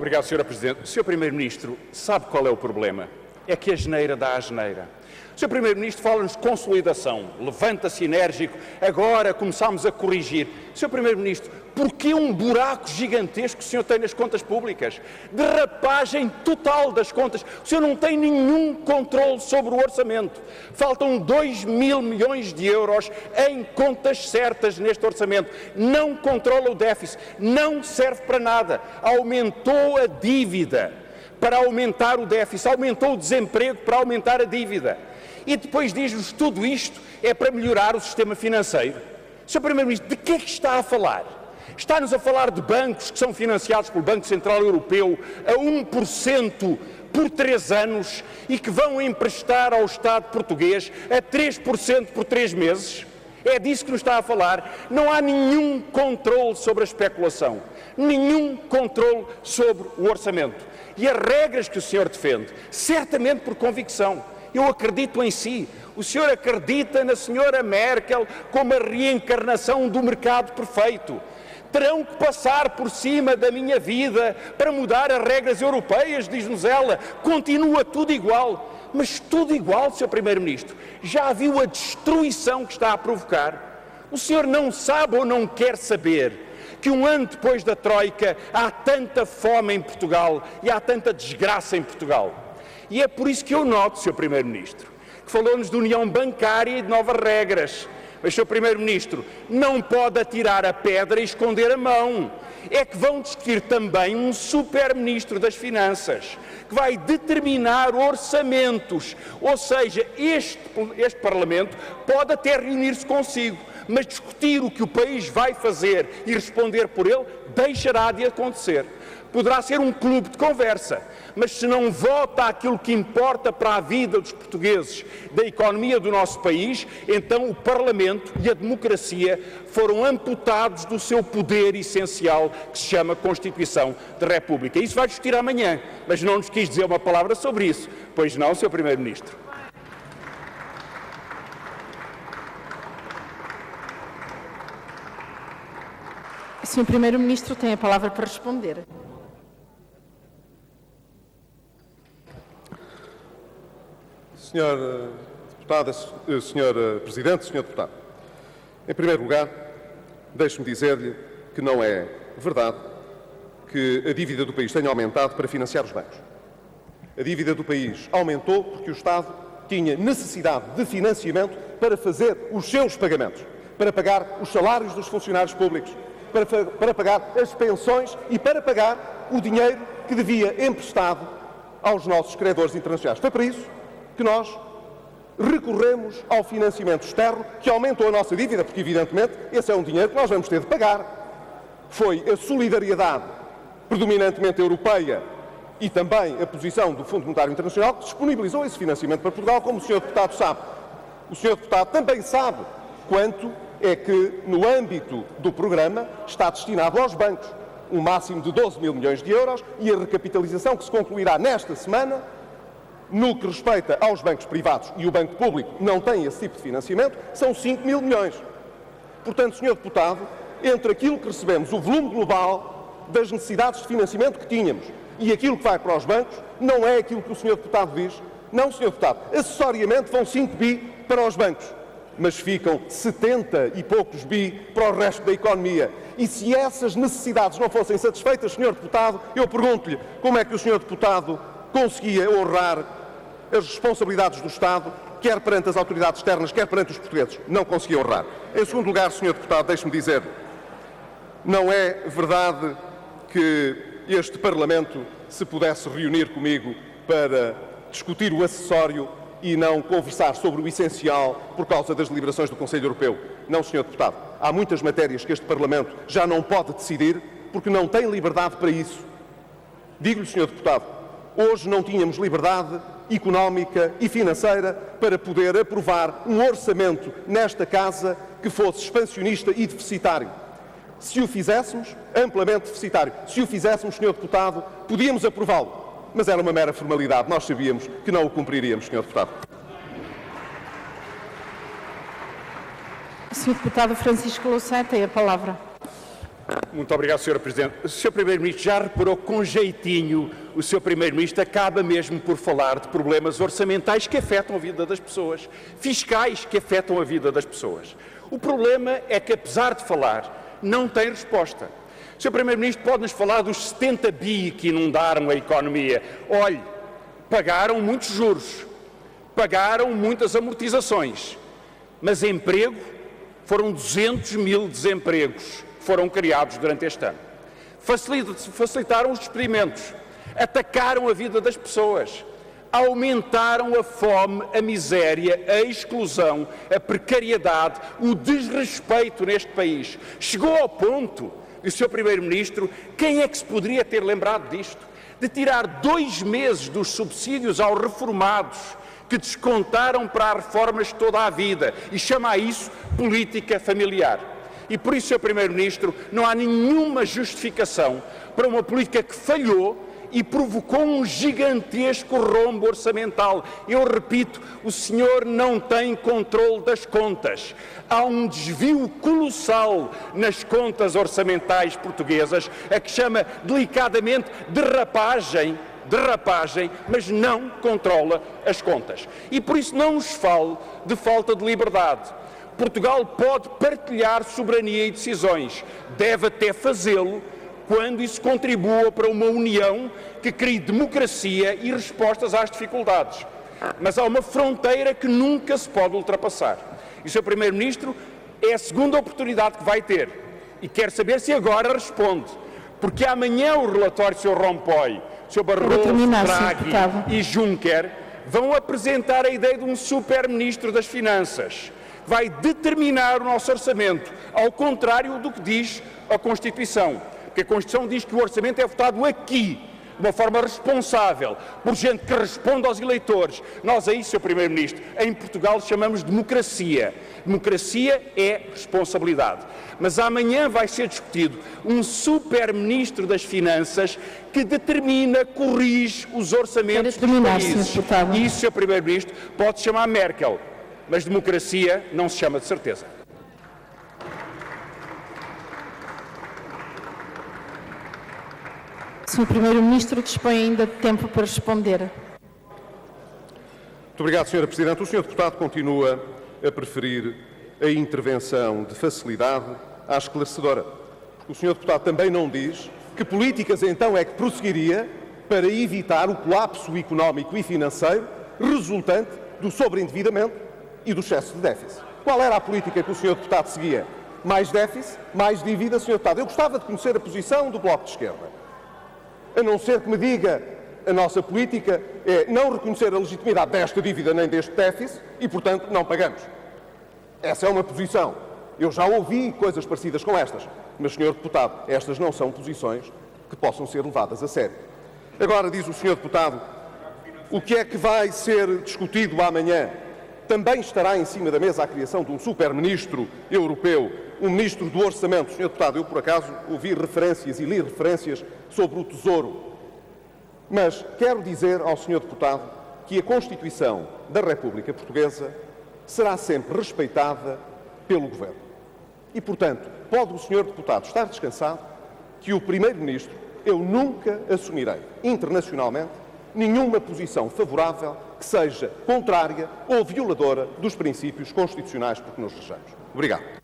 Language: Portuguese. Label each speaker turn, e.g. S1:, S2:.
S1: Obrigado, Sra. Presidente. Sr. Primeiro-Ministro, sabe qual é o problema? É que a asneira dá a asneira. O Sr. Primeiro-Ministro fala-nos de consolidação, levanta-se enérgico, agora começamos a corrigir. Sr. Primeiro-Ministro, porquê um buraco gigantesco que o senhor tem nas contas públicas? Derrapagem total das contas. O senhor não tem nenhum controle sobre o orçamento. Faltam 2.000 milhões de euros em contas certas neste orçamento. Não controla o déficit, não serve para nada. Aumentou a dívida para aumentar o déficit, aumentou o desemprego para aumentar a dívida. E depois diz-nos que tudo isto é para melhorar o sistema financeiro. Sr. Primeiro-Ministro, de que é que está a falar? Está-nos a falar de bancos que são financiados pelo Banco Central Europeu a 1% por 3 anos e que vão emprestar ao Estado português a 3% por 3 meses? É disso que nos está a falar. Não há nenhum controle sobre a especulação, nenhum controle sobre o orçamento. E as regras que o senhor defende, certamente por convicção, eu acredito em si. O senhor acredita na senhora Merkel como a reencarnação do mercado perfeito. Terão que passar por cima da minha vida para mudar as regras europeias, diz-nos ela. Continua tudo igual. Mas tudo igual, Sr. Primeiro-Ministro. Já viu a destruição que está a provocar? O senhor não sabe ou não quer saber que um ano depois da Troika há tanta fome em Portugal e há tanta desgraça em Portugal. E é por isso que eu noto, Sr. Primeiro-Ministro, que falou-nos de união bancária e de novas regras. Mas, Sr. Primeiro-Ministro, não pode atirar a pedra e esconder a mão. É que vão discutir também um super-ministro das Finanças, que vai determinar orçamentos. Ou seja, este Parlamento pode até reunir-se consigo, mas discutir o que o país vai fazer e responder por ele deixará de acontecer. Poderá ser um clube de conversa, mas se não vota aquilo que importa para a vida dos portugueses, da economia do nosso país, então o Parlamento e a democracia foram amputados do seu poder essencial, que se chama Constituição da República. Isso vai discutir amanhã, mas não nos quis dizer uma palavra sobre isso. Pois não, Sr. Primeiro-Ministro?
S2: O Sr. Primeiro-Ministro tem a palavra para responder.
S3: Senhor Deputado, Senhor Presidente, Senhor Deputado, em primeiro lugar, deixe-me dizer-lhe que não é verdade que a dívida do país tenha aumentado para financiar os bancos. A dívida do país aumentou porque o Estado tinha necessidade de financiamento para fazer os seus pagamentos, para pagar os salários dos funcionários públicos, para pagar as pensões e para pagar o dinheiro que devia emprestado aos nossos credores internacionais. Foi para isso que nós recorremos ao financiamento externo, que aumentou a nossa dívida, porque, evidentemente, esse é um dinheiro que nós vamos ter de pagar. Foi a solidariedade predominantemente europeia e também a posição do Fundo Monetário Internacional que disponibilizou esse financiamento para Portugal, como o Sr. Deputado sabe. O Sr. Deputado também sabe quanto é que, no âmbito do programa, está destinado aos bancos um máximo de 12.000 milhões de euros e a recapitalização que se concluirá nesta semana, no que respeita aos bancos privados, e o Banco Público não tem esse tipo de financiamento, são 5.000 milhões. Portanto, Sr. Deputado, entre aquilo que recebemos, o volume global das necessidades de financiamento que tínhamos e aquilo que vai para os bancos, não é aquilo que o Sr. Deputado diz. Não, Sr. Deputado, acessoriamente vão 5 bi para os bancos, mas ficam 70 e poucos bi para o resto da economia. E se essas necessidades não fossem satisfeitas, Sr. Deputado, eu pergunto-lhe como é que o Sr. Deputado conseguia honrar as responsabilidades do Estado, quer perante as autoridades externas, quer perante os portugueses. Não conseguia honrar. Em segundo lugar, Sr. Deputado, deixe-me dizer, não é verdade que este Parlamento se pudesse reunir comigo para discutir o acessório e não conversar sobre o essencial por causa das deliberações do Conselho Europeu. Não, Sr. Deputado. Há muitas matérias que este Parlamento já não pode decidir porque não tem liberdade para isso. Digo-lhe, Sr. Deputado, hoje não tínhamos liberdade económica e financeira para poder aprovar um orçamento nesta Casa que fosse expansionista e deficitário. Se o fizéssemos, amplamente deficitário, se o fizéssemos, Sr. Deputado, podíamos aprová-lo. Mas era uma mera formalidade. Nós sabíamos que não o cumpriríamos, Sr. Deputado.
S2: O Sr. Deputado Francisco Louçã tem a palavra.
S1: Muito obrigado, Sr. Presidente. O Sr. Primeiro-Ministro já reparou que, com jeitinho, o Sr. Primeiro-Ministro acaba mesmo por falar de problemas orçamentais que afetam a vida das pessoas, fiscais que afetam a vida das pessoas. O problema é que, apesar de falar, não tem resposta. O Sr. Primeiro-Ministro pode-nos falar dos 70 bi que inundaram a economia. Olhe, pagaram muitos juros, pagaram muitas amortizações, mas emprego, foram 200 mil desempregos que foram criados durante este ano. Facilitaram os despedimentos, atacaram a vida das pessoas, aumentaram a fome, a miséria, a exclusão, a precariedade, o desrespeito neste país. Chegou ao ponto, e o Sr. Primeiro-Ministro, quem é que se poderia ter lembrado disto? De tirar 2 meses dos subsídios aos reformados, que descontaram para as reformas toda a vida, e chama a isso política familiar. E por isso, Sr. Primeiro-Ministro, não há nenhuma justificação para uma política que falhou e provocou um gigantesco rombo orçamental. Eu repito, o senhor não tem controle das contas. Há um desvio colossal nas contas orçamentais portuguesas, a que chama delicadamente derrapagem, mas não controla as contas. E por isso não nos fale de falta de liberdade. Portugal pode partilhar soberania e decisões, deve até fazê-lo quando isso contribua para uma União que crie democracia e respostas às dificuldades. Mas há uma fronteira que nunca se pode ultrapassar. E o Sr. Primeiro-Ministro é a segunda oportunidade que vai ter. E quer saber se agora responde. Porque amanhã o relatório do Sr. Rompuy, Sr. Barroso, Draghi e Juncker vão apresentar a ideia de um super-ministro das Finanças. Vai determinar o nosso orçamento, ao contrário do que diz a Constituição. Porque a Constituição diz que o orçamento é votado aqui, de uma forma responsável, por gente que responde aos eleitores. Nós a isso, Sr. Primeiro-Ministro, em Portugal chamamos democracia. Democracia é responsabilidade. Mas amanhã vai ser discutido um super-ministro das Finanças que determina, corrige os orçamentos dos países. E isso, Sr. Primeiro-Ministro, pode se chamar Merkel, mas democracia não se chama de certeza.
S2: Sr. Primeiro-Ministro dispõe ainda de tempo para responder.
S3: Muito obrigado, Sra. Presidente. O Sr. Deputado continua a preferir a intervenção de facilidade à esclarecedora. O Sr. Deputado também não diz que políticas então é que prosseguiria para evitar o colapso económico e financeiro resultante do sobreendividamento e do excesso de déficit. Qual era a política que o Sr. Deputado seguia? Mais déficit, mais dívida, Sr. Deputado. Eu gostava de conhecer a posição do Bloco de Esquerda. A não ser que me diga a nossa política é não reconhecer a legitimidade desta dívida nem deste déficit e, portanto, não pagamos. Essa é uma posição. Eu já ouvi coisas parecidas com estas, mas, Sr. Deputado, estas não são posições que possam ser levadas a sério. Agora, diz o Sr. Deputado, o que é que vai ser discutido amanhã? Também estará em cima da mesa a criação de um super-ministro europeu, um ministro do Orçamento. Sr. Deputado, eu por acaso ouvi referências e li referências sobre o Tesouro. Mas quero dizer ao Sr. Deputado que a Constituição da República Portuguesa será sempre respeitada pelo Governo. E, portanto, pode o Sr. Deputado estar descansado que o Primeiro-Ministro, eu nunca assumirei internacionalmente nenhuma posição favorável que seja contrária ou violadora dos princípios constitucionais por que nos regemos. Obrigado.